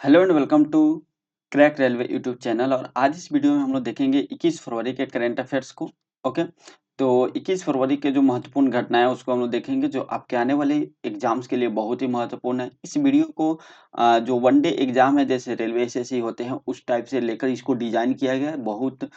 Hello and welcome to crack railway YouTube channel. और आज इस वीडियो में हम लोग देखेंगे 21 फरवरी के करंट अफेयर्स को। ओके, तो 21 फरवरी के जो महत्वपूर्ण घटनाएं हैं उसको हम लोग देखेंगे, जो आपके आने वाले एग्जाम्स के लिए बहुत ही महत्वपूर्ण है। इस वीडियो को जो वन डे एग्जाम है, जैसे रेलवे एसएससी होते हैं उस टाइप से लेकर इसको डिजाइन किया गया है। बहुत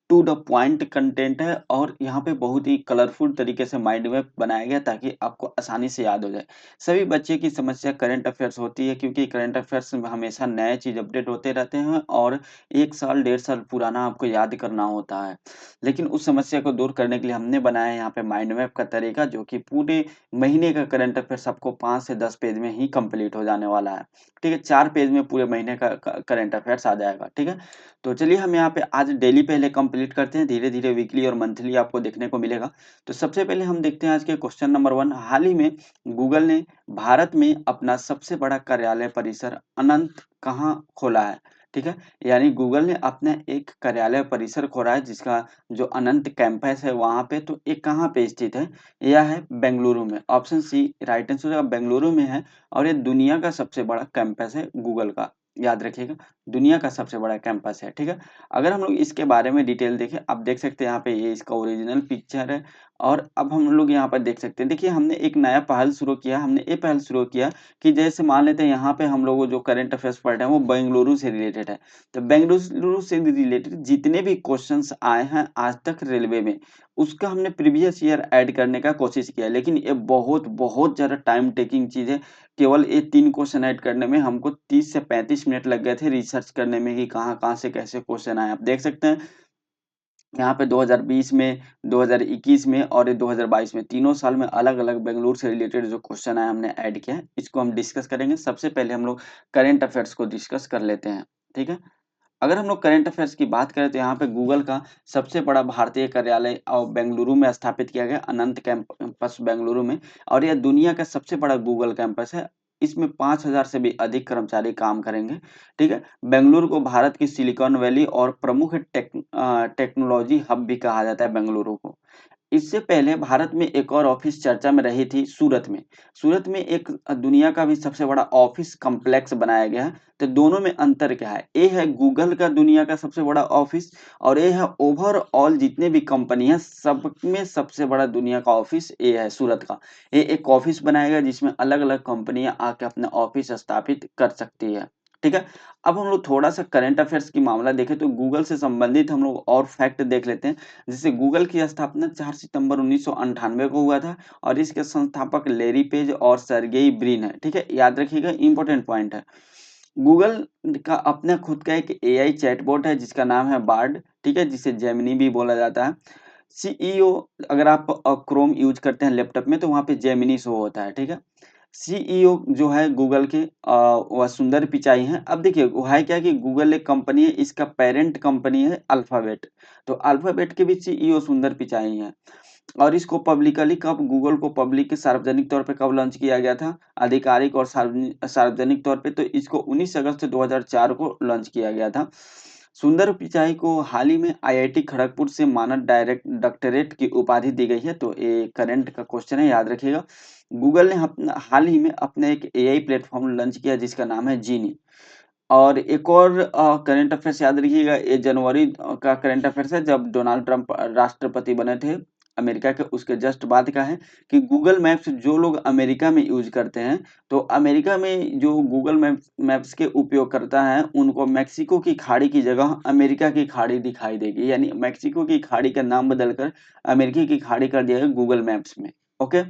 टू द पॉइंट कंटेंट है और यहाँ पे बहुत ही कलरफुल तरीके से माइंड मैप बनाया गया ताकि आपको आसानी से याद हो जाए। सभी बच्चे की समस्या करंट अफेयर्स होती है, क्योंकि करंट अफेयर्स में हमेशा नए चीज अपडेट होते रहते हैं और 1 साल 1.5 साल पुराना आपको याद करना होता है। लेकिन उस समस्या को दूर करने के लिए हमने बनाया है यहाँ पे माइंड मैप का तरीका, जो कि पूरे महीने का करंट अफेयर्स आपको 5 से 10 पेज में ही कंप्लीट हो जाने वाला है। ठीक है, 4 पेज में पूरे महीने का करंट अफेयर्स आ जाएगा। ठीक है, तो चलिए हम यहाँ पे आज डेली पहले कंप्लीट करते हैं, धीरे धीरे वीकली और मंथली आपको देखने को मिलेगा। तो सबसे पहले हम देखते हैं आज के क्वेश्चन नंबर 1। हाल ही में गूगल ने भारत में अपना सबसे बड़ा कार्यालय परिसर अनंत कहाँ खोला है? ठीक है, यानी गूगल ने अपना एक कार्यालय परिसर खोला है जिसका जो अनंत कैंपस है वहां पे। तो ये कहाँ पे स्थित है? यह है बेंगलुरु में। Option C right answer Bengaluru में है। और ये दुनिया का सबसे बड़ा कैंपस है गूगल का, याद रखिएगा, दुनिया का सबसे बड़ा कैंपस है। ठीक है, अगर हम लोग इसके बारे में डिटेल देखें, आप देख सकते हैं यहाँ पे ये इसका ओरिजिनल पिक्चर है। और अब हम लोग यहाँ पर देख सकते हैं, देखिए हमने एक नया पहल शुरू किया। हमने ये पहल शुरू किया कि जैसे मान लेते हैं यहाँ पे हम लोग जो करंट अफेयर्स पढ़ रहे हैं वो बेंगलुरु से रिलेटेड है। तो बेंगलुरु से रिलेटेड जितने भी क्वेश्चंस आए हैं आज तक रेलवे में, उसका हमने प्रीवियस ईयर ऐड करने का कोशिश किया। लेकिन ये बहुत बहुत ज़्यादा टाइम टेकिंग चीज़ है। केवल ये 3 क्वेश्चन ऐड करने में हमको 30 से 35 मिनट लग गए थे रिसर्च करने में कि कहाँ-कहाँ से कैसे क्वेश्चन आए। आप देख सकते हैं यहाँ पे 2020 में, 2021 में और ये 2022 में, तीनों साल में अलग-अलग बेंगलुरु से रिलेटेड जो क्वेश्चन आए हमने ऐड किया है। इसको हम डिस्कस करेंगे। सबसे पहले हम लोग करंट अफेयर्स को डिस्कस कर लेते हैं। ठीक है? अगर हम लोग करंट अफेयर्स की बात करें तो यहाँ पे गूगल का सबसे बड़ा भारतीय कार्यालय बेंगलुरु में स्थापित किया गया, अनंत कैंपस बेंगलुरु में। और यह दुनिया का सबसे बड़ा गूगल कैंपस है। इसमें 5,000 से भी अधिक कर्मचारी काम करेंगे। ठीक है, बेंगलुरु को भारत की सिलिकॉन वैली और प्रमुख टेक्नोलॉजी हब भी कहा जाता है बेंगलुरु को। इससे पहले भारत में एक और ऑफिस चर्चा में रही थी, सूरत में। सूरत में एक दुनिया का भी सबसे बड़ा ऑफिस कॉम्प्लेक्स बनाया गया है। तो दोनों में अंतर क्या है? ये है गूगल का दुनिया का सबसे बड़ा ऑफिस, और ये है ओवरऑल जितने भी कंपनी है सब में सबसे बड़ा दुनिया का ऑफिस ये है सूरत का। ये एक ऑफिस बनाया गया जिसमें अलग-अलग कंपनियां आके अपना ऑफिस स्थापित कर सकती है। ठीक है, अब हम लोग थोड़ा सा करंट अफेयर्स की मामला देखें तो गूगल से संबंधित हम लोग और फैक्ट देख लेते हैं। जैसे गूगल की स्थापना 4 सितंबर 1998 को हुआ था और इसके संस्थापक लैरी पेज और सर्गेई ब्रिन है। ठीक है, याद रखिएगा, इंपॉर्टेंट पॉइंट है। गूगल का अपना खुद का एक एआई चैटबॉट है जिसका नाम है बार्ड। ठीक है, जिसे जेमिनी भी बोला जाता है। सीईओ, अगर आप क्रोम यूज करते हैं लैपटॉप में तो वहाँ पे जेमिनी शो होता है। ठीक है, सीईओ जो है गूगल के वह सुंदर पिचाई हैं। अब देखिए वो है क्या कि गूगल एक कंपनी है, इसका पेरेंट कंपनी है अल्फाबेट। तो अल्फाबेट के भी सीईओ सुंदर पिचाई हैं। और इसको पब्लिकली कब, गूगल को पब्लिक सार्वजनिक तौर पे कब लॉन्च किया गया था? आधिकारिक और सार्वजनिक तौर पे तो इसको 19 अगस्त 2004 को लॉन्च किया गया था। सुंदर पिचाई को हाल ही में आईआईटी खड़गपुर से मानद डॉक्टरेट की उपाधि दी गई है। तो ये करंट का क्वेश्चन है, याद रखिएगा। गूगल ने हाल ही में अपने एक एआई प्लेटफॉर्म लॉन्च किया जिसका नाम है जीनी। और एक और करंट अफेयर्स याद रखिएगा, ये जनवरी का करंट अफेयर्स है जब डोनाल्ड ट्रंप राष्ट्रपति बने थे अमेरिका के, उसके जस्ट बाद का है कि गूगल मैप्स जो लोग अमेरिका में यूज करते हैं, तो अमेरिका में जो गूगल मैप्स के उपयोगकर्ता हैं उनको मेक्सिको की खाड़ी की जगह अमेरिका की खाड़ी दिखाई देगी। यानी मेक्सिको की खाड़ी का नाम बदलकर अमेरिकी की खाड़ी कर दिया गया गूगल मैप्स में। ओके,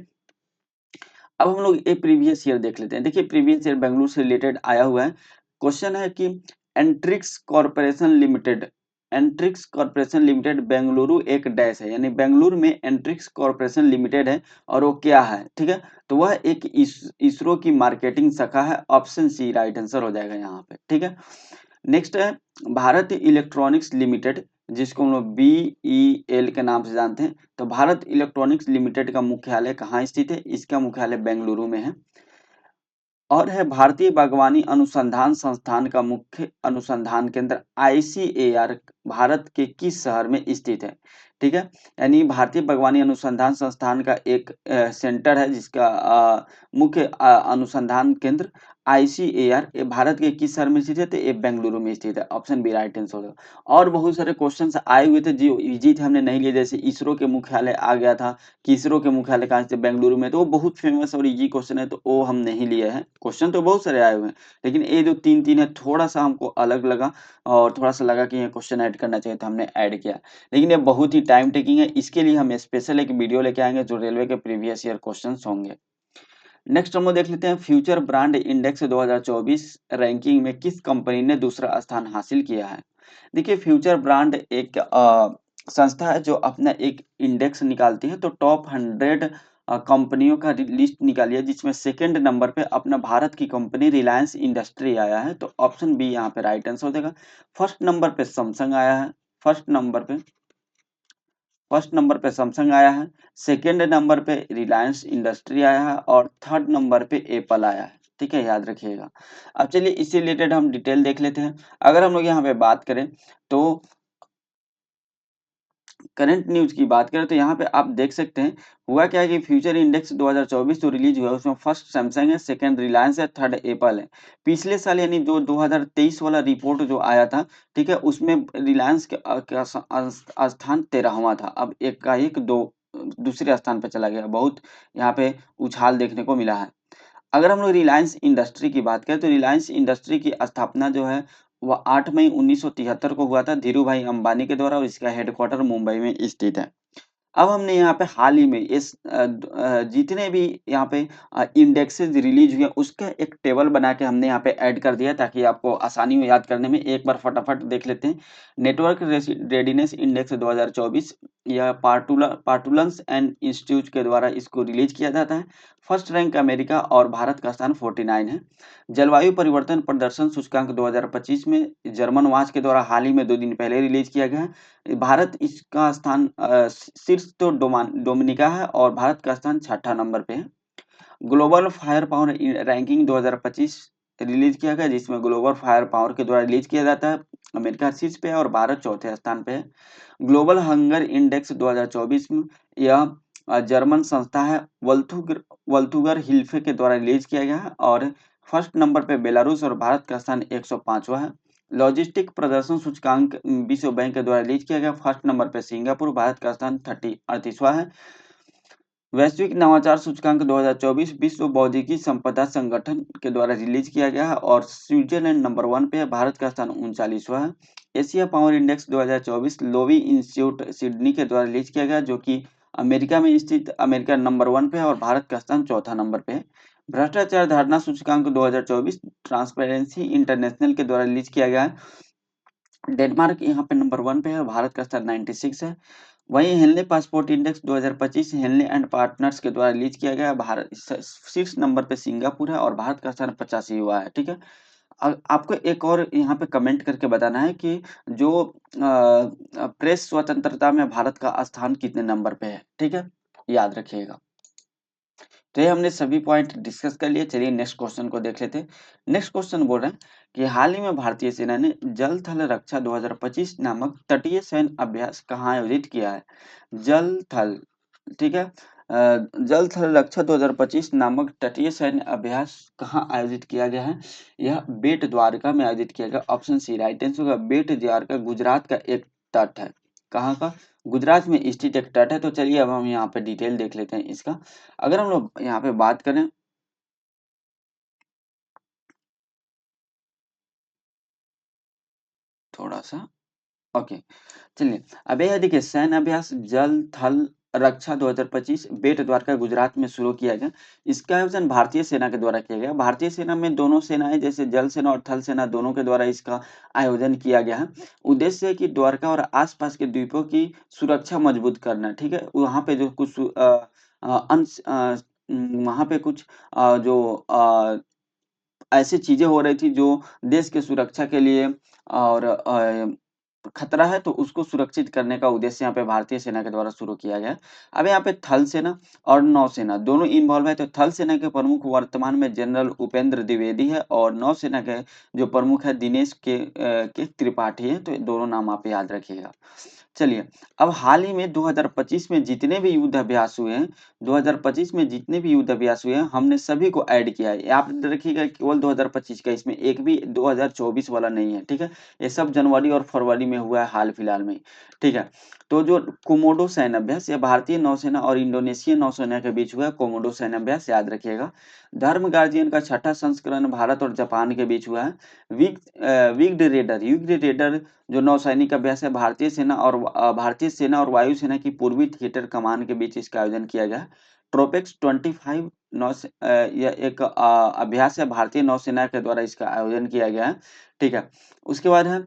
अब हम लोग एक प्रीवियस ईयर देख लेते हैं। देखिए प्रीवियस ईयर बेंगलुरु से रिलेटेड आया हुआ है। क्वेश्चन है कि Antrix corporation limited, Antrix corporation limited Bengaluru एक डैश है, यानी बेंगलुरु में एंट्रिक्स कॉर्पोरेशन लिमिटेड है और वो क्या है? ठीक है, तो वह एक इसरो की मार्केटिंग शाखा है। ऑप्शन सी राइट आंसर हो जाएगा यहाँ पे। ठीक है, नेक्स्ट है भारत इलेक्ट्रॉनिक्स लिमिटेड, जिसको हम लोग बीईएल के नाम से जानते हैं। तो भारत इलेक्ट्रॉनिक्स लिमिटेड का मुख्यालय कहाँ स्थित है? इसका मुख्यालय बेंगलुरु में है। और है भारतीय बागवानी अनुसंधान संस्थान का मुख्य अनुसंधान केंद्र आईसीएआर भारत के किस शहर में स्थित है? ठीक है, यानी भारतीय बागवानी अनुसंधान संस्थान का एक सेंटर है जिसका मुख्य अनुसंधान केंद्र ICAR ये भारत के किस शहर में स्थित है? तो ये बेंगलुरु में स्थित है। ऑप्शन बी राइट आंसर होगा। और बहुत सारे क्वेश्चंस आए हुए थे जो इजी थे, हमने नहीं लिए। जैसे इसरो के मुख्यालय आ गया था कि इसरो के मुख्यालय कहाँ से? बेंगलुरु में। तो वो बहुत फेमस और इजी क्वेश्चन है, तो वो हम नहीं लिए हैं। क्वेश्चन तो बहुत सारे आए हुए हैं, लेकिन ये जो तीन तीन है थोड़ा सा हमको अलग लगा और थोड़ा सा लगा कि ये क्वेश्चन ऐड करना चाहिए, तो हमने ऐड किया। लेकिन ये बहुत ही टाइम टेकिंग है, इसके लिए हम स्पेशल एक वीडियो लेके आएंगे जो रेलवे के प्रीवियस ईयर क्वेश्चन होंगे। नेक्स्ट हम लोग देख लेते हैं फ्यूचर ब्रांड इंडेक्स 2024 रैंकिंग में किस कंपनी ने दूसरा स्थान हासिल किया है? देखिए, फ्यूचर ब्रांड एक संस्था है जो अपना एक इंडेक्स निकालती है। तो टॉप 100 कंपनियों का लिस्ट निकाली है, जिसमें सेकंड नंबर पे अपना भारत की कंपनी रिलायंस इंडस्ट्री आया है। तो ऑप्शन बी यहाँ पे राइट आंसर हो जाएगा। फर्स्ट नंबर पे सैमसंग आया है। फर्स्ट नंबर पे फर्स्ट नंबर पे सैमसंग आया है। सेकंड नंबर पे रिलायंस इंडस्ट्री आया है और थर्ड नंबर पे एप्पल आया है। ठीक है, याद रखिएगा। अब चलिए इससे रिलेटेड हम डिटेल देख लेते हैं। अगर हम लोग यहाँ पे बात करें तो करंट न्यूज की बात करें तो यहाँ पे आप देख सकते हैं हुआ क्या है कि फ्यूचर इंडेक्स 2024 जो रिलीज हुआ है उसमें फर्स्ट सैमसंग है, सेकंड रिलायंस है, थर्ड एप्पल है। पिछले साल यानी जो 2023 वाला रिपोर्ट जो आया था, ठीक है, उसमें रिलायंस का स्थान 13वां था। अब एक का एक दो दूसरे स्थान पर चला गया। बहुत यहाँ पे उछाल देखने को मिला है। अगर हम लोग रिलायंस इंडस्ट्री की बात करें तो रिलायंस इंडस्ट्री की स्थापना जो है वह 8 मई 1973 को हुआ था धीरू भाई अंबानी के द्वारा, और इसका हेडक्वार्टर मुंबई में स्थित है। अब हमने यहाँ पे हाल ही में जितने भी यहाँ पे इंडेक्सेस रिलीज हुए उसका एक टेबल बना के हमने यहाँ पे ऐड कर दिया ताकि आपको आसानी हो याद करने में। एक बार फटाफट देख लेते हैं। नेटवर्क रेडिनेस इंडेक्स 2024 यह पार्टुलन्स एंड इंस्टीट्यूट के द्वारा इसको रिलीज किया जाता है। फर्स्ट रैंक अमेरिका और भारत का स्थान 49 है। जलवायु परिवर्तन प्रदर्शन सूचकांक 2025 में जर्मन वाच के द्वारा हाल ही में 2 दिन पहले रिलीज किया गया है। भारत इसका स्थान शीर्ष तो डोमिनिका है और भारत का स्थान छठा नंबर पे है। Global fire power ranking 2025 release किया गया, जिसमें ग्लोबल फायर पावर के द्वारा रिलीज किया जाता है। अमेरिका शीर्ष पे है और भारत चौथे स्थान पे है। ग्लोबल हंगर इंडेक्स 2024 में यह जर्मन संस्था है वल्थुगर हिल्फे के द्वारा रिलीज किया गया है और फर्स्ट नंबर पे बेलारूस और भारत का स्थान 105वां है। लॉजिस्टिक प्रदर्शन सूचकांक विश्व बैंक के द्वारा रिलीज किया गया। फर्स्ट नंबर पे सिंगापुर, भारत का स्थान 38वां है। वैश्विक नवाचार सूचकांक 2024 विश्व बौद्धिकी संपदा संगठन के द्वारा रिलीज किया गया है और स्विट्जरलैंड नंबर 1 पे है, भारत का स्थान 39वां है। Asia power index 2024 Loewi institute Sydney के द्वारा रिलीज किया गया, जो कि अमेरिका में स्थित अमेरिका नंबर 1 पे है और भारत का स्थान चौथा नंबर पे है। भ्रष्टाचार धारणा सूचकांक 2024 ट्रांसपेरेंसी इंटरनेशनल के द्वारा रिलीज किया गया है। डेनमार्क यहाँ पे नंबर 1 पे है, भारत का स्थान 96 है। वहीं Henley passport index 2025 Henley and partners के द्वारा रिलीज किया गया। भारत शीर्ष नंबर पे सिंगापुर है और भारत का स्थान 85 हुआ है। ठीक है, आपको एक और यहाँ पे कमेंट करके बताना है कि जो प्रेस स्वतंत्रता में भारत का स्थान कितने नंबर पे है। ठीक है, याद रखिएगा। तो ये हमने सभी पॉइंट डिस्कस कर लिए। चलिए नेक्स्ट क्वेश्चन को देख लेते हैं। नेक्स्ट क्वेश्चन बोल रहे हैं कि हाल ही में भारतीय सेना ने जल थल रक्षा 2025 नामक तटीय सैन्य अभ्यास कहाँ आयोजित किया है? जल थल, ठीक है, जल थल रक्षा 2025 नामक तटीय सैन्य अभ्यास कहाँ आयोजित किया गया है? यह बेट द्वारका में आयोजित किया गया। ऑप्शन सी राइट आंसर होगा। बेट द्वारका गुजरात का एक तट है। कहाँ का? गुजरात में स्थित एक तट है। तो चलिए अब हम यहाँ पे डिटेल देख लेते हैं इसका। अगर हम लोग यहाँ पे बात करें थोड़ा सा, ओके, चलिए अब यह देखिए सैन्य अभ्यास जल थल रक्षा 2025 बेट द्वारका गुजरात में शुरू किया गया। इसका आयोजन भारतीय सेना के द्वारा किया गया। भारतीय सेना में दोनों सेनाएं जैसे जल सेना और थल सेना दोनों के द्वारा इसका आयोजन किया गया है। उद्देश्य है कि द्वारका और आसपास के द्वीपों की सुरक्षा मजबूत करना। ठीक है, वहाँ पे जो कुछ वहाँ पे कुछ जो ऐसी चीजें हो रही थी जो देश की सुरक्षा के लिए और खतरा है, तो उसको सुरक्षित करने का उद्देश्य यहाँ पे भारतीय सेना के द्वारा शुरू किया गया। अब यहाँ पे थल सेना और नौसेना दोनों इन्वॉल्व है। तो थल सेना के प्रमुख वर्तमान में जनरल उपेंद्र द्विवेदी है और नौसेना के जो प्रमुख है दिनेश के त्रिपाठी है। तो ये दोनों नाम आप याद रखिएगा। चलिए, अब हाल ही में 2025 में जितने भी युद्ध अभ्यास हुए हैं, 2025 में जितने भी युद्ध अभ्यास हुए हैं, हमने सभी को ऐड किया है। आप देखिएगा केवल 2025 का, इसमें एक भी 2024 वाला नहीं है, ठीक है? ये सब जनवरी और फरवरी में हुआ है हाल फिलहाल में, ठीक है? तो जो कोमोडो सैन्य अभ्यास, ये भारतीय नौसेना और इंडोनेशियन नौसेना के बीच हुआ है, कोमोडो सैन्य अभ्यास, याद रखिएगा। धर्म गार्जियन का छठा संस्करण भारत और जापान के बीच हुआ है। विग्ड रेडर जो नौसैनिक अभ्यास है, भारतीय सेना और वायुसेना की पूर्वी थिएटर कमान के बीच इसका आयोजन किया गया। ट्रोपेक्स 25 यह एक अभ्यास है, भारतीय नौसेना के द्वारा इसका आयोजन किया गया है, ठीक है? उसके बाद है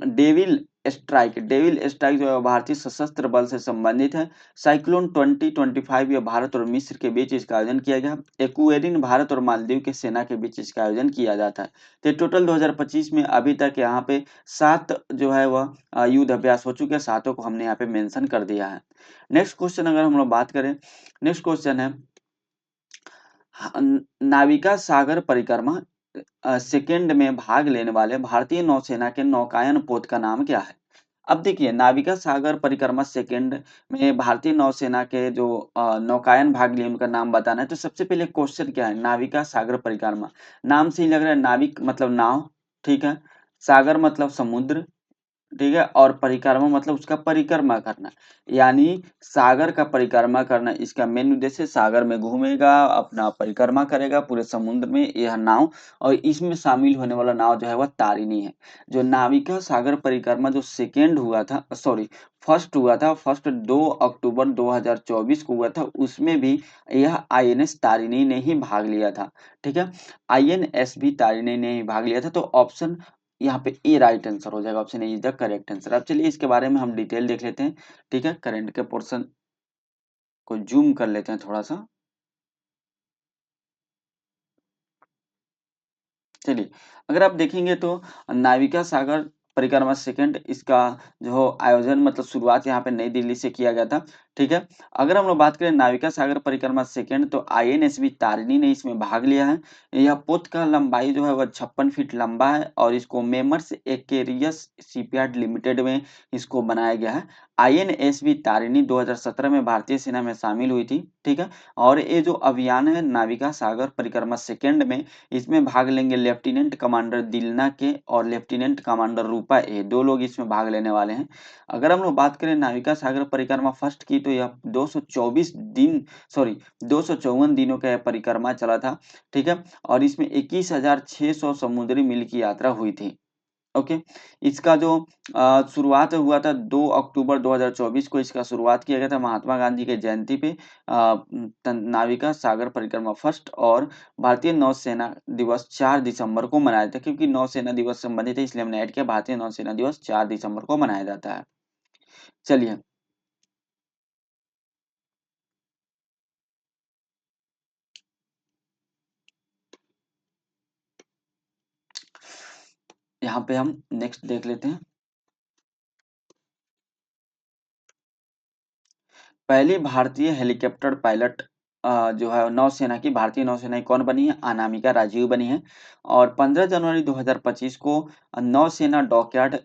डेविल स्ट्राइक जो है भारतीय सशस्त्र बल से संबंधित है। साइक्लोन 2025 यह भारत और मिस्र के बीच इसका आयोजन किया गया। एक्वेरिन भारत और मालदीव के सेना के बीच इसका आयोजन किया जाता है। तो टोटल 2025 में अभी तक यहाँ पे 7 जो है वह युद्ध अभ्यास हो चुके हैं, 7 को हमने यहाँ पे मेंशन कर दिया है। नेक्स्ट क्वेश्चन अगर हम लोग बात करें, नेक्स्ट क्वेश्चन है नाविका सागर परिक्रमा सेकंड में भाग लेने वाले भारतीय नौसेना के नौकायन पोत का नाम क्या है? अब देखिए, नाविका सागर परिक्रमा सेकंड में भारतीय नौसेना के जो नौकायन भाग लिए उनका नाम बताना है। तो सबसे पहले क्वेश्चन क्या है, नाविका सागर परिक्रमा, नाम से ही लग रहा है, नाविक मतलब नाव, ठीक है? सागर मतलब समुद्र, ठीक है? और परिक्रमा मतलब उसका परिक्रमा करना, यानी सागर का परिक्रमा करना इसका मेन उद्देश्य है। सागर में घूमेगा, अपना परिक्रमा करेगा पूरे समुद्र में यह नाव, और इसमें शामिल होने वाला नाव जो है वह तारिणी है। जो नाविका सागर परिक्रमा जो सेकेंड हुआ था, सॉरी फर्स्ट हुआ था, फर्स्ट 2 अक्टूबर 2024 को हुआ था, उसमें भी यह आईएनएस तारिणी ने ही भाग लिया था, ठीक है? आईएनएस भी तारिणी ने ही भाग लिया था। तो ऑप्शन यहाँ पे ए राइट आंसर हो जाएगा, option A is the correct answer. अब चलिए इसके बारे में हम डिटेल देख लेते हैं, ठीक है? करंट के पोर्शन को जूम कर लेते हैं थोड़ा सा। चलिए, अगर आप देखेंगे तो नाविका सागर परिक्रमा सेकंड इसका जो आयोजन मतलब शुरुआत यहाँ पे नई दिल्ली से किया गया था, ठीक है? अगर हम लोग बात करें नाविका सागर परिक्रमा सेकंड, तो आईएनएसवी तारिणी ने इसमें भाग लिया है। यह पोत का लंबाई जो है वह 56 फीट लंबा है, और इसको मेमर्स एक्वेरियस शिपयार्ड लिमिटेड में इसको बनाया गया है। आईएनएसवी तारिणी 2017 में भारतीय सेना में शामिल हुई थी, ठीक है? और ये जो अभियान है नाविका सागर परिक्रमा सेकंड में, इसमें भाग लेंगे लेफ्टिनेंट कमांडर दिलना के और लेफ्टिनेंट कमांडर रूपा ए, 2 लोग इसमें भाग लेने वाले हैं। अगर हम लोग बात करें नाविका सागर परिक्रमा फर्स्ट की, तो यह 224 दिन, सॉरी 254 दिनों का यह परिक्रमा चला था, ठीक है? और इसमें 21,600 समुद्री मील की यात्रा हुई थी। ओके, इसका जो शुरुआत हुआ था 2 अक्टूबर 2024 को, इसका शुरुआत किया गया था महात्मा गांधी के जयंती पे। नाविका सागर परिक्रमा फर्स्ट और भारतीय नौसेना दिवस 4 दिसंबर को मनाया था, क्योंकि नौसेना दिवस संबंधित है इसलिए हमने ऐड किया, भारतीय नौसेना दिवस 4 दिसंबर को मनाया जाता है। चलिए, यहाँ पे हम नेक्स्ट देख लेते हैं। पहली भारतीय हेलीकॉप्टर पायलट जो है नौसेना की, भारतीय नौसेना की कौन बनी है? अनामिका राजीव बनी है। और 15 जनवरी 2025 को नौसेना डॉकयार्ड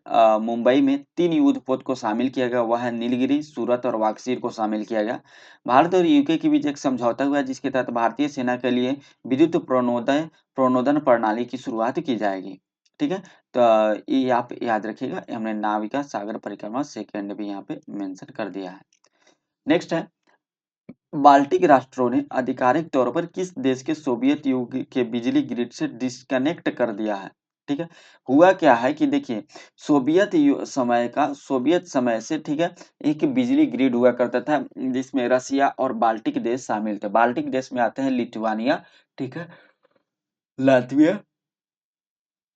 मुंबई में 3 युद्धपोत को शामिल किया गया, वह है नीलगिरी, सूरत और वागसीर को शामिल किया गया। भारत और यूके के बीच एक समझौता हुआ जिसके तहत भारतीय सेना के लिए विद्युत प्रणोदन प्रणाली की शुरुआत की जाएगी, ठीक है? तो ये आप याद रखिएगा, हमने नाविका सागर परिक्रमा सेकेंड भी यहाँ पे मेंशन कर दिया है। नेक्स्ट है, बाल्टिक राष्ट्रों ने आधिकारिक तौर पर किस देश के सोवियत युग के बिजली ग्रिड से डिस्कनेक्ट कर दिया है? ठीक है, हुआ क्या है कि देखिए, सोवियत समय से, ठीक है, एक बिजली ग्रिड हुआ करता था जिसमें रसिया और बाल्टिक देश शामिल थे। बाल्टिक देश में आते हैं लिथुआनिया, ठीक है, लातविया,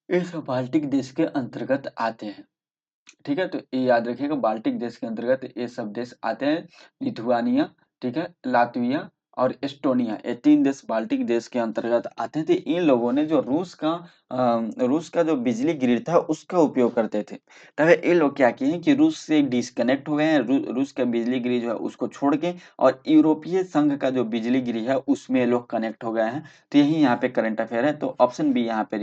ये सब बाल्टिक देश के अंतर्गत आते हैं, ठीक है? तो ये याद रखिएगा, बाल्टिक देश के अंतर्गत ये सब देश आते हैं, लिथुआनिया, ठीक है, लातविया और एस्टोनिया, ये 3 देश बाल्टिक देश के अंतर्गत आते थे। इन लोगों ने जो रूस का जो बिजली ग्रिड था उसका उपयोग करते थे। तब ये लोग क्या किए हैं कि रूस से डिस्कनेक्ट हो गए हैं, रूस का बिजली ग्रिड जो है उसको छोड़ के और यूरोपीय संघ का जो बिजली ग्रिड है उसमें ये लोग कनेक्ट हो गए हैं। तो यही यहाँ पे करंट अफेयर है, तो ऑप्शन बी यहाँ पे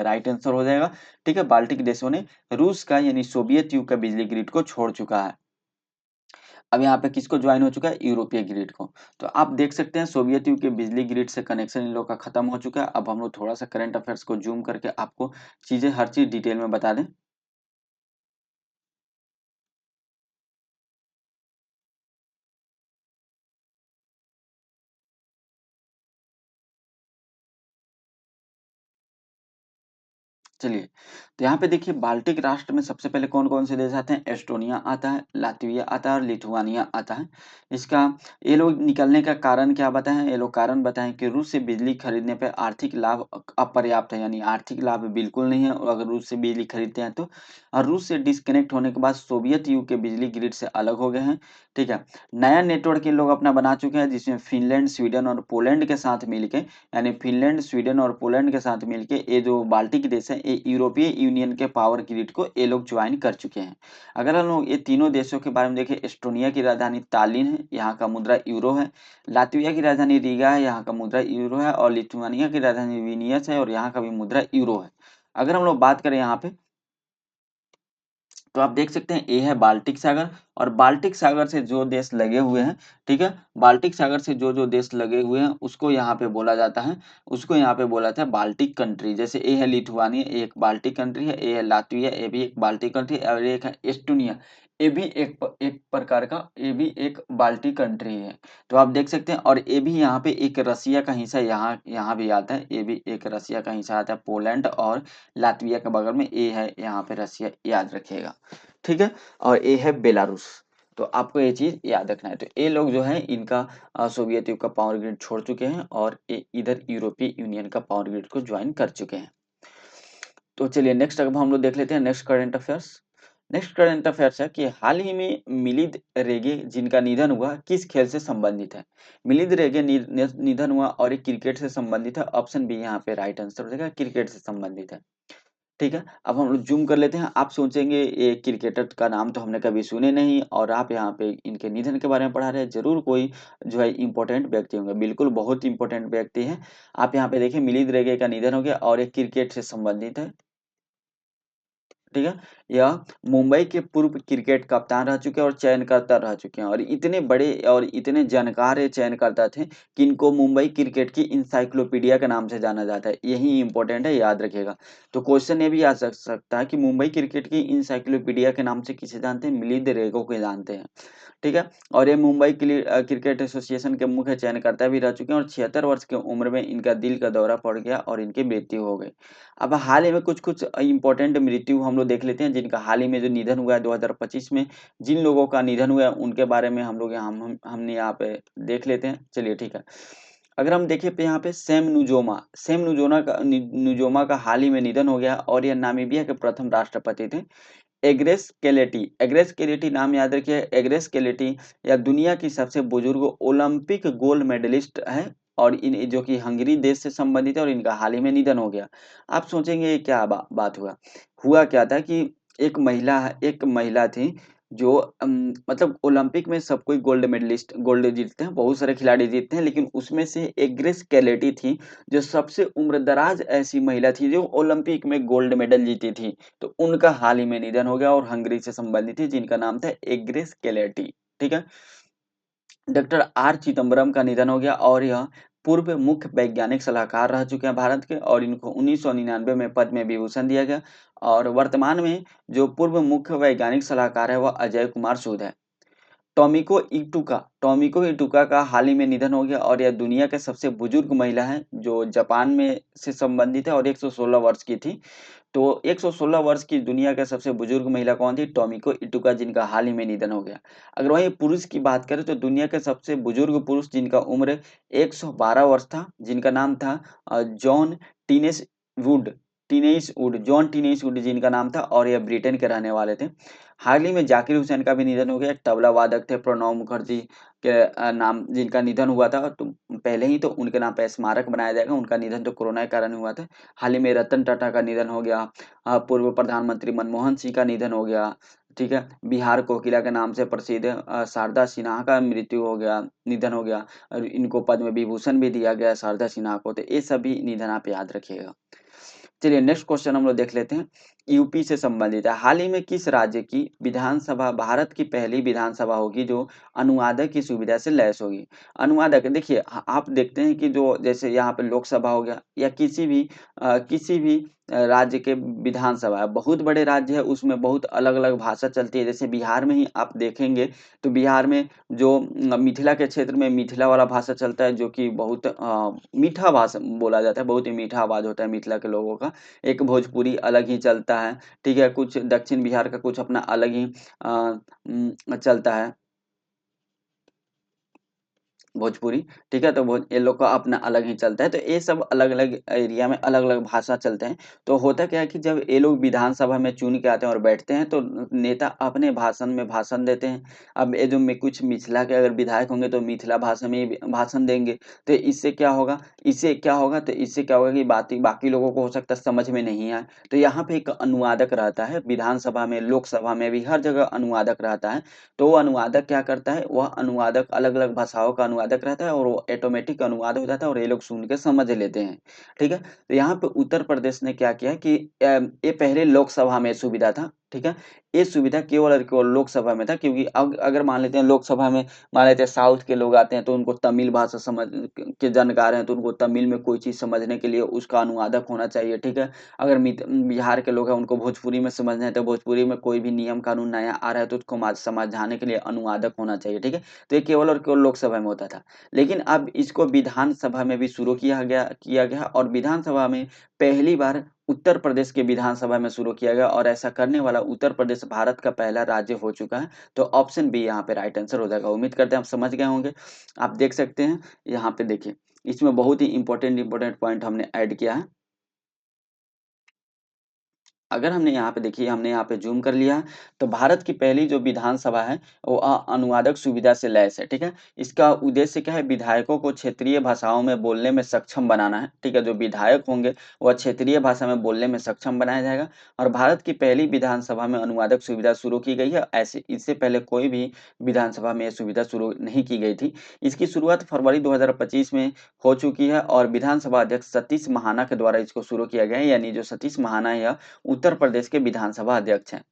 राइट आंसर हो जाएगा। ठीक है, बाल्टिक देशों ने रूस का यानी सोवियत युग का बिजली ग्रिड को छोड़ चुका है। अब यहाँ पे किसको ज्वाइन हो चुका है, यूरोपीय ग्रिड को। तो आप देख सकते हैं सोवियत युग के बिजली ग्रिड से कनेक्शन इन लोग का खत्म हो चुका है। अब हम लोग थोड़ा सा करंट अफेयर्स को जूम करके आपको चीजें हर चीज डिटेल में बता दें। चलिए, तो यहाँ पे देखिए बाल्टिक राष्ट्र में सबसे पहले कौन-कौन से देश आते हैं, एस्टोनिया आता है, लातविया आता है और लिथुआनिया आता है। इसका ये लोग निकलने का कारण क्या बताएँ, ये लोग कारण बताएँ कि रूस से बिजली खरीदने पे आर्थिक लाभ अपर्याप्त है, यानी आर्थिक लाभ बिल्कुल नहीं है और अगर रूस से बिजली खरीदते हैं तो। और रूस से डिस्कनेक्ट होने के बाद सोवियत युग के बिजली ग्रिड से अलग हो गए हैं, ठीक है। नया नेटवर्क इन लोग अपना बना चुके हैं जिसमें फ़िनलैंड, स्वीडन और पोलैंड के साथ मिलके, यानी फ़िनलैंड, स्वीडन और पोलैंड के साथ मिलके ये जो बाल्टिक देश हैं, ये यूरोपीय यूनियन के पावर ग्रिड को ये लोग ज्वाइन कर चुके हैं। अगर हम लोग ये तीनों देशों के बारे में देखें, एस्टोनिया की राजधानी तालिन है, यहाँ का मुद्रा यूरो है। लातविया की राजधानी रीगा है, यहाँ का मुद्रा यूरो है। और लिथुआनिया की राजधानी विनियस है और यहाँ का भी मुद्रा यूरो है। अगर हम लोग बात करें यहाँ पे, तो आप देख सकते हैं ये है बाल्टिक सागर, और बाल्टिक सागर से जो देश लगे हुए हैं, ठीक है, बाल्टिक सागर से जो जो देश लगे हुए हैं उसको यहाँ पे बोला जाता है, उसको यहाँ पे बोला जाता है बाल्टिक कंट्री। जैसे ये है लिथुआनिया, ये एक बाल्टिक कंट्री है, ये है लातविया, ये भी एक बाल्टिक कंट्री है, और एक है एस्टोनिया, ये भी एक प्रकार का, ये भी एक बाल्टिक कंट्री है। तो आप देख सकते हैं, और ये भी यहाँ पे एक रसिया का हिस्सा यहाँ यहाँ भी आता है, ये भी एक रसिया का हिस्सा आता है, पोलैंड और लातविया के बगल में ये है यहाँ पे रसिया, याद रखिएगा, ठीक है। और ये है बेलारूस। तो आपको ये चीज याद रखना है। तो ये लोग जो है इनका सोवियत युग का पावर ग्रिड छोड़ चुके हैं और ये इधर यूरोपीय यूनियन का पावर ग्रिड को ज्वाइन कर चुके हैं। तो चलिए नेक्स्ट अब हम लोग देख लेते हैं next current affairs. Next current affairs है कि हाल ही में मिलिंद रेगे जिनका निधन हुआ किस खेल से संबंधित है। मिलिंद रेगे निधन हुआ और ये क्रिकेट से संबंधित है। ऑप्शन बी यहाँ पे राइट आंसर हो जाएगा, क्रिकेट से संबंधित है, ठीक है। अब हम लोग जूम कर लेते हैं। आप सोचेंगे ये क्रिकेटर का नाम तो हमने कभी सुने नहीं और आप यहाँ पे इनके निधन के बारे में पढ़ा रहे हैं, जरूर कोई जो है इंपॉर्टेंट व्यक्ति होंगे। बिल्कुल बहुत इंपॉर्टेंट व्यक्ति है। आप यहाँ पे देखिए मिलिंद रेगे का निधन हो गया और ये क्रिकेट से संबंधित है, ठीक है। यह मुंबई के पूर्व क्रिकेट कप्तान रह चुके हैं और चयनकर्ता रह चुके हैं, और इतने बड़े और इतने जानकार ये चयनकर्ता थे कि इनको मुंबई क्रिकेट की इंसाइक्लोपीडिया के नाम से जाना जाता है। यही इंपॉर्टेंट है, याद रखिएगा। तो क्वेश्चन ये भी आ सकता है कि मुंबई क्रिकेट की इंसाइक्लोपीडिया के नाम से किसे जानते हैं, मिलिंद रेगो को जानते हैं, ठीक है। और ये मुंबई क्रिकेट एसोसिएशन के मुख्य चयनकर्ता भी रह चुके हैं और 76 वर्ष की उम्र में इनका दिल का दौरा पड़ गया और इनकी मृत्यु हो गई। अब हाल ही में कुछ-कुछ इम्पोर्टेंट मृत्यु हम लोग देख लेते हैं, जिनका हाल ही में जो निधन हुआ है 2025 में, जिन लोगों का निधन हुआ है उनके बारे में हम लोग यहाँ हमने यहाँ पे देख लेते हैं। चलिए ठीक है। अगर हम देखें पे यहाँ पे सैम नुजोमा का हाल ही में निधन हो गया और यह नामीबिया के प्रथम राष्ट्रपति थे। एग्रेस केलेटी नाम याद रखिए। एग्रेस केलेटी या दुनिया की सबसे बुजुर्ग ओलंपिक गोल्ड मेडलिस्ट है और इन जो कि हंगरी देश से संबंधित है और इनका हाल ही में निधन हो गया। आप सोचेंगे ये क्या बात हुआ। हुआ क्या था कि एक महिला थी जो मतलब ओलंपिक में सब कोई गोल्ड जीतते हैं, बहुत सारे खिलाड़ी जीतते हैं, लेकिन उसमें से एग्रेस केलेटी थी जो सबसे उम्रदराज ऐसी महिला थी जो ओलंपिक में गोल्ड मेडल जीती थी। तो उनका हाल ही में निधन हो गया और हंगरी से संबंधित थी, जिनका नाम था एग्रेस केलेटी, ठीक है। डॉक्टर आर चिदम्बरम का निधन हो गया और यह पूर्व मुख्य वैज्ञानिक सलाहकार रह चुके हैं भारत के, और इनको 1999 में पद्म विभूषण दिया गया। और वर्तमान में जो पूर्व मुख्य वैज्ञानिक सलाहकार है वह अजय कुमार सूद है। टोमिको इटुका का हाल ही में निधन हो गया और यह दुनिया के सबसे बुजुर्ग महिला है जो जापान में से संबंधित है और 116 वर्ष की थी। तो 116 वर्ष की दुनिया के सबसे बुजुर्ग महिला कौन थी, टोमिको इटुका, जिनका हाल ही में निधन हो गया। अगर वहीं पुरुष की बात करें तो दुनिया के सबसे बुजुर्ग पुरुष जिनका उम्र 112 वर्ष था, जिनका नाम था John Tinniswood, John Tinniswood जिनका नाम था, और ये ब्रिटेन के रहने वाले थे। हाल ही में जाकिर हुसैन का भी निधन हो गया, तबला वादक थे प्रणब मुखर्जी के नाम जिनका निधन हुआ था, तो पहले ही तो उनके नाम पे स्मारक बनाया जाएगा। उनका निधन तो कोरोना के कारण हुआ था। हाल ही में रतन टाटा का निधन हो गया, पूर्व प्रधानमंत्री मनमोहन सिंह का निधन हो गया, ठीक है। बिहार कोकिला के नाम से प्रसिद्ध शारदा सिन्हा का मृत्यु हो गया, निधन हो गया, और इनको पद्म विभूषण भी दिया गया शारदा सिन्हा को। तो ये सभी निधन आप याद रखिएगा। चलिए नेक्स्ट क्वेश्चन हम लोग देख लेते हैं, यूपी से संबंधित है। हाल ही में किस राज्य की विधानसभा भारत की पहली विधानसभा होगी जो अनुवादक की सुविधा से लैस होगी? अनुवादक देखिए, आप देखते हैं कि जो जैसे यहाँ पे लोकसभा हो गया या किसी भी राज्य के विधानसभा है, बहुत बड़े राज्य है, उसमें बहुत अलग अलग भाषा चलती है। जैसे बिहार में ही आप देखेंगे तो बिहार में जो मिथिला के क्षेत्र में मिथिला वाला भाषा चलता है, जो कि बहुत मीठा भाषा बोला जाता है, बहुत ही मीठा आवाज होता है मिथिला के लोगों का। एक भोजपुरी अलग ही चलता है, ठीक है। कुछ दक्षिण बिहार का कुछ अपना अलग ही चलता है भोजपुरी, ठीक है। तो ये लोग का अपना अलग ही चलता है। तो ये सब अलग अलग एरिया में अलग अलग भाषा चलते हैं। तो होता क्या है कि जब ये लोग विधानसभा में चुन के आते हैं और बैठते हैं, तो नेता अपने भाषण में भाषण देते हैं। अब ये जो कुछ मिथिला के अगर विधायक होंगे तो मिथिला भाषा में ही भाषण देंगे। तो इससे क्या होगा कि बाकी बाकी लोगों को हो सकता है समझ में नहीं आए। तो यहाँ पे एक अनुवादक रहता है, विधानसभा में, लोकसभा में भी, हर जगह अनुवादक रहता है। तो वो अनुवादक क्या करता है, वह अनुवादक अलग-अलग भाषाओं का अनुवादक रहता है, और वो ऑटोमेटिक अनुवाद हो जाता है और ये लोग सुन के समझ लेते हैं, ठीक है। तो यहाँ पे उत्तर प्रदेश ने क्या किया कि ये पहले लोकसभा में सुविधा था, ठीक है। ये सुविधा केवल और केवल लोकसभा में था, क्योंकि अगर मान लेते हैं लोकसभा में, मान लेते हैं साउथ के लोग आते हैं तो उनको तमिल भाषा समझ के जानकार हैं, तो उनको तमिल में कोई चीज़ समझने के लिए उसका अनुवादक होना चाहिए, ठीक है। अगर बिहार के लोग हैं, उनको भोजपुरी में समझना है, तो भोजपुरी में कोई भी नियम कानून नया आ रहा है तो उसको समझाने के लिए अनुवादक होना चाहिए, ठीक है। तो ये केवल और केवल लोकसभा में होता था। लेकिन अब इसको विधानसभा में भी शुरू किया गया, और विधानसभा में पहली बार उत्तर प्रदेश के विधानसभा में शुरू किया गया, और ऐसा करने वाला उत्तर प्रदेश भारत का पहला राज्य हो चुका है। तो ऑप्शन बी यहाँ पे राइट आंसर हो जाएगा। उम्मीद करते हैं आप समझ गए होंगे। आप देख सकते हैं यहाँ पे, देखिए इसमें बहुत ही इंपॉर्टेंट पॉइंट हमने ऐड किया है। अगर हमने यहाँ पे देखिए, हमने यहाँ पे ज़ूम कर लिया है, तो भारत की पहली जो विधानसभा है, वो अनुवादक सुविधा से लैस है, ठीक है। इसका उद्देश्य क्या है, विधायकों को क्षेत्रीय भाषाओं में बोलने में सक्षम बनाना है, ठीक है। जो विधायक होंगे, वह क्षेत्रीय भाषा में बोलने में सक्षम बनाया जाएगा। और भारत की पहली विधानसभा में अनुवादक सुविधा शुरू की गई है। ऐसे इससे पहले कोई भी विधानसभा में ये सुविधा शुरू नहीं की गई थी। इसकी शुरुआत फरवरी 2025 में हो चुकी है, और विधानसभा अध्यक्ष सतीश महाना के द्वारा इसको शुरू किया गया है। यानी जो सतीश महाना है, यह उत्तर प्रदेश के विधानसभा अध्यक्ष हैं।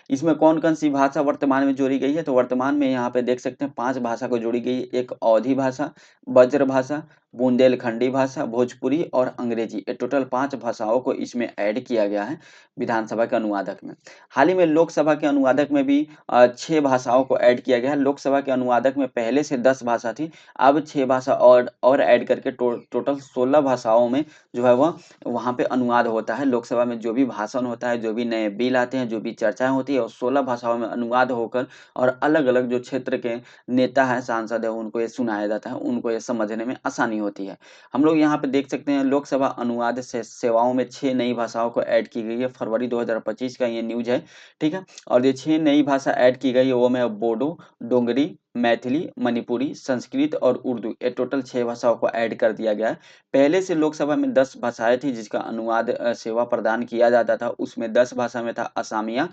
इसमें कौन-कौन सी भाषा वर्तमान में जोड़ी गई है? तो वर्तमान में यहाँ पे देख सकते हैं 5 भाषा को जोड़ी गई है। एक अवधी भाषा, ब्रज भाषा, बुंदेलखंडी भाषा, भोजपुरी और अंग्रेजी। ये टोटल 5 भाषाओं को इसमें ऐड किया गया है विधानसभा के अनुवादक में। हाल ही में लोकसभा के अनुवादक में भी 6 भाषाओं को ऐड किया गया है। लोकसभा के अनुवादक में पहले से 10 भाषा थी, अब 6 भाषा और ऐड करके टोटल 16 भाषाओं में जो है वह वहाँ पे अनुवाद होता है। लोकसभा में जो भी भाषण होता है, जो भी नए बिल आते हैं, जो भी चर्चाएँ होती है, वो 16 भाषाओं में अनुवाद होकर और अलग-अलग जो क्षेत्र के नेता हैं, सांसद हैं, उनको ये सुनाया जाता है, उनको ये समझने में आसानी होती है। हम लोग यहाँ पे देख सकते हैं लोकसभा अनुवाद से सेवाओं में 6 नई भाषाओं को ऐड की गई है। फरवरी 2025 का ये न्यूज़ है, ठीक है। और ये 6 नई भाषा ऐड की गई है, वो में बोडो, डोगरी, मैथिली, मणिपुरी, संस्कृत और उर्दू, ये टोटल 6 भाषाओं को ऐड कर दिया गया है। पहले से लोकसभा में 10 भाषाएँ थी जिसका अनुवाद सेवा प्रदान किया जाता था। उसमें 10 भाषा में था असमिया,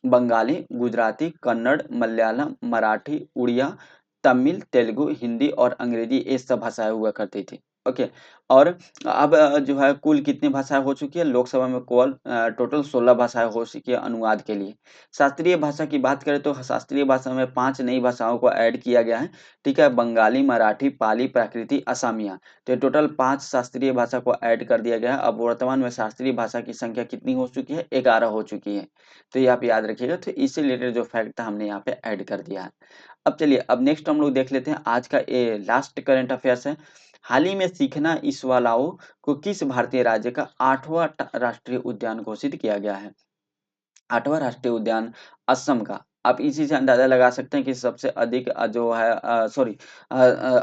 बंगाली, गुजराती, कन्नड़, मलयालम, मराठी, उड़िया, तमिल, तेलुगु, हिंदी और अंग्रेजी, ये सब भाषाएँ हुआ करती थी। ओके। और अब जो है कुल कितनी भाषाएँ हो चुकी है लोकसभा में, केवल टोटल 16 भाषाएँ हो चुकी है अनुवाद के लिए। शास्त्रीय भाषा की बात करें तो शास्त्रीय भाषा में 5 नई भाषाओं को ऐड किया गया है, ठीक है। बंगाली, मराठी, पाली, प्राकृति, असमिया। तो टोटल 5 शास्त्रीय भाषा को ऐड कर दिया गया है। अब वर्तमान में शास्त्रीय भाषा की संख्या कितनी हो चुकी है? 11 हो चुकी है। तो ये आप याद रखिएगा। तो इससे रिलेटेड जो फैक्ट था हमने यहाँ पे ऐड कर दिया है। अब चलिए, अब नेक्स्ट हम लोग देख लेते हैं आज का ये लास्ट करंट अफेयर्स है। हाल ही में सीखना इसवालाओ को किस भारतीय राज्य का 8वां राष्ट्रीय उद्यान घोषित किया गया है? 8वां राष्ट्रीय उद्यान असम का आप इसी से अंदाज़ा लगा सकते हैं कि सबसे अधिक जो है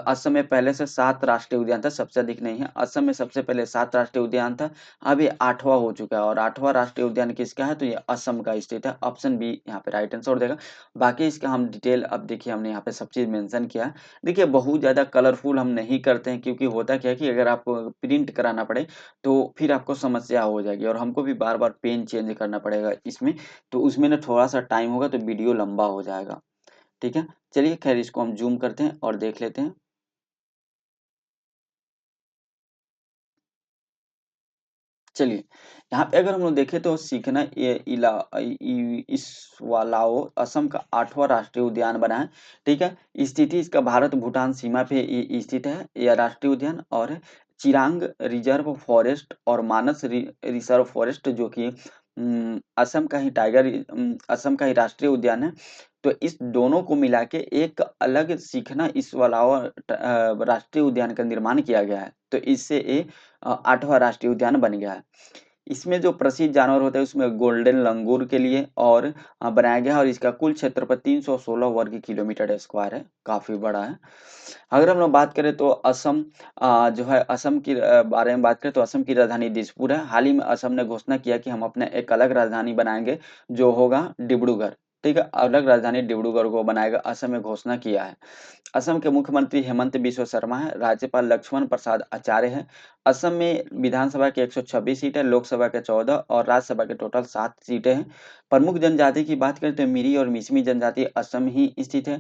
असम में पहले से 7 राष्ट्रीय उद्यान था, सबसे अधिक नहीं है। असम में सबसे पहले 7 राष्ट्रीय उद्यान था, अब ये 8वां हो चुका है और 8वां राष्ट्रीय उद्यान किसका है? तो ये असम का स्थित है। ऑप्शन बी यहाँ पे राइट आंसर हो जाएगा। बाकी इसका हम डिटेल अब देखिए हमने यहाँ पे सब चीज़ मेंशन किया है। देखिए बहुत ज़्यादा कलरफुल हम नहीं करते हैं क्योंकि होता क्या है कि अगर आपको प्रिंट कराना पड़े, तो फिर आपको समस्या हो जाएगी और हमको भी बार-बार पेन चेंज करना पड़ेगा इसमें। तो उसमें ना थोड़ा-सा टाइम होगा तो वीडियो लंबा हो जाएगा, ठीक है? चलिए ख़ैर इसको हम ज़ूम करते हैं और देख लेते हैं। चलिए, यहाँ पे अगर हम लोग देखें तो सीखना ये इस वालाओ असम का 8वां राष्ट्रीय उद्यान बना है, ठीक है? स्थिति इसका भारत-भूटान सीमा पे स्थित है यह राष्ट्रीय उद्यान और चिरांग रिज़र्व फॉरेस्ट और मानस रिज़र्व फॉरेस्ट जो कि असम का ही राष्ट्रीय उद्यान है। तो इस दोनों को मिला के एक अलग सीखना इस वालाओ राष्ट्रीय उद्यान का निर्माण किया गया है। तो इससे ये 8वां राष्ट्रीय उद्यान बन गया है। इसमें जो प्रसिद्ध जानवर होते हैं उसमें गोल्डन लंगूर के लिए और बनाया गया है और इसका कुल क्षेत्रफल 316 वर्ग किलोमीटर स्क्वायर है, काफ़ी बड़ा है। अगर हम लोग बात करें तो असम जो है असम की बारे में बात करें तो असम की राजधानी दिसपुर है। हाल ही में असम ने घोषणा किया कि हम अपना एक अलग राजधानी बनाएँगे जो होगा डिब्रूगढ़, ठीक है? अलग राजधानी डिब्रूगढ़ को बनाएगा असम ने घोषणा किया है। असम के मुख्यमंत्री हेमंत बिस्व शर्मा हैं, राज्यपाल लक्ष्मण प्रसाद आचार्य हैं। असम में विधानसभा की 126 सीट है, लोकसभा के 14 और राज्यसभा के टोटल 7 सीटें हैं। प्रमुख जनजाति की बात करें तो मिरी और मिश्मी जनजाति असम ही स्थित है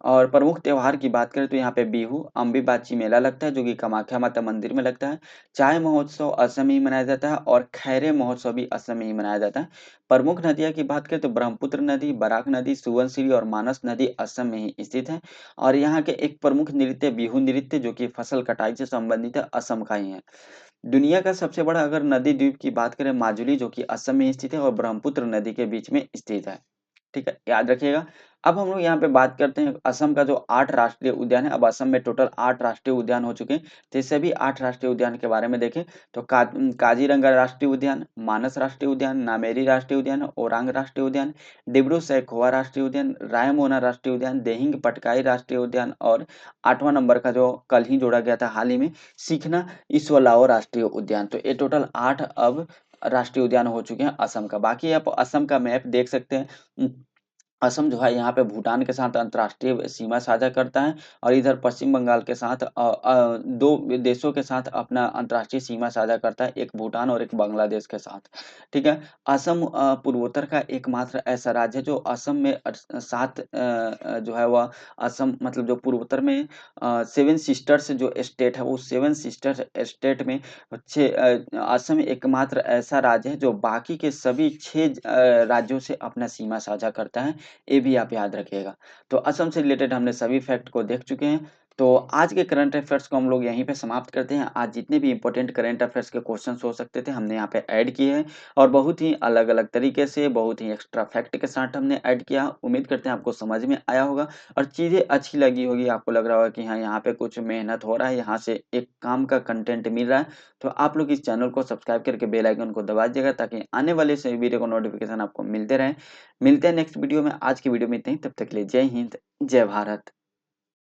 और प्रमुख त्योहार की बात करें तो यहाँ पे बिहू, अम्बेबाची मेला लगता है जो कि कामाख्या माता मंदिर में लगता है। चाय महोत्सव असम में ही मनाया जाता है और खैरे महोत्सव भी असम में ही मनाया जाता है। प्रमुख नदियाँ की बात करें तो ब्रह्मपुत्र नदी, बराक नदी, सुवर्णशिरी और मानस नदी असम में ही स्थित है। और यहाँ के एक प्रमुख नृत्य बिहू नृत्य जो कि फसल कटाई से संबंधित है, असम का ही है। दुनिया का सबसे बड़ा अगर नदी द्वीप की बात करें माजुली जो कि असम में स्थित है और ब्रह्मपुत्र नदी के बीच में स्थित है। ठीक है, याद रखिएगा। अब हम लोग यहाँ पे बात करते हैं असम का जो 8 राष्ट्रीय उद्यान है, अब असम में टोटल 8 राष्ट्रीय उद्यान हो चुके हैं। तो ये सभी 8 राष्ट्रीय उद्यान के बारे में देखें तो काज़ीरंगा राष्ट्रीय उद्यान, मानस राष्ट्रीय उद्यान, नामेरी राष्ट्रीय उद्यान, ओरांग राष्ट्रीय उद्यान, डिब्रू-सैखोवा राष्ट्रीय उद्यान, रायमोना राष्ट्रीय उद्यान, देहिंग पटकाई राष्ट्रीय उद्यान और 8वां नंबर का जो कल ही जोड़ा गया था हाल ही में, सीखना इसवलाओ राष्ट्रीय उद्यान। तो ये टोटल 8 अब राष्ट्रीय उद्यान हो चुके हैं असम का। बाकी आप असम का मैप देख सकते हैं। असम जो है यहाँ पे भूटान के साथ अंतर्राष्ट्रीय सीमा साझा करता है और इधर पश्चिम बंगाल के साथ 2 देशों के साथ अपना अंतर्राष्ट्रीय सीमा साझा करता है, एक भूटान और एक बांग्लादेश के साथ, ठीक है? असम पूर्वोत्तर का एकमात्र ऐसा राज्य है जो असम में 7 जो है वह असम मतलब जो पूर्वोत्तर में 7 सिस्टर्स जो स्टेट है, वो 7 सिस्टर स्टेट में असम एकमात्र ऐसा राज्य है जो बाकी के सभी 6 राज्यों से अपना सीमा साझा करता है। ये भी आप याद रखिएगा। तो असम से रिलेटेड हमने सभी फैक्ट को देख चुके हैं। तो आज के करंट अफ़ेयर्स को हम लोग यहीं पे समाप्त करते हैं। आज जितने भी इम्पोर्टेंट करंट अफ़ेयर्स के क्वेश्चन्स हो सकते थे, हमने यहाँ पे ऐड किए हैं और बहुत ही अलग-अलग तरीके से, बहुत ही एक्स्ट्रा फैक्ट के साथ हमने ऐड किया। उम्मीद करते हैं आपको समझ में आया होगा और चीज़ें अच्छी लगी होगी। आपको लग रहा होगा कि हाँ, यहाँ पे कुछ मेहनत हो रहा है, यहाँ से एक काम का कंटेंट मिल रहा है। तो आप लोग इस चैनल को सब्सक्राइब करके बेल आइकन को दबा दीजिएगा ताकि आने वाले सभी वीडियो को नोटिफ़िकेशन आपको मिलते रहें। मिलते हैं नेक्स्ट वीडियो में। आज की वीडियो में इतना ही, तब तक के लिए जय हिंद, जय भारत।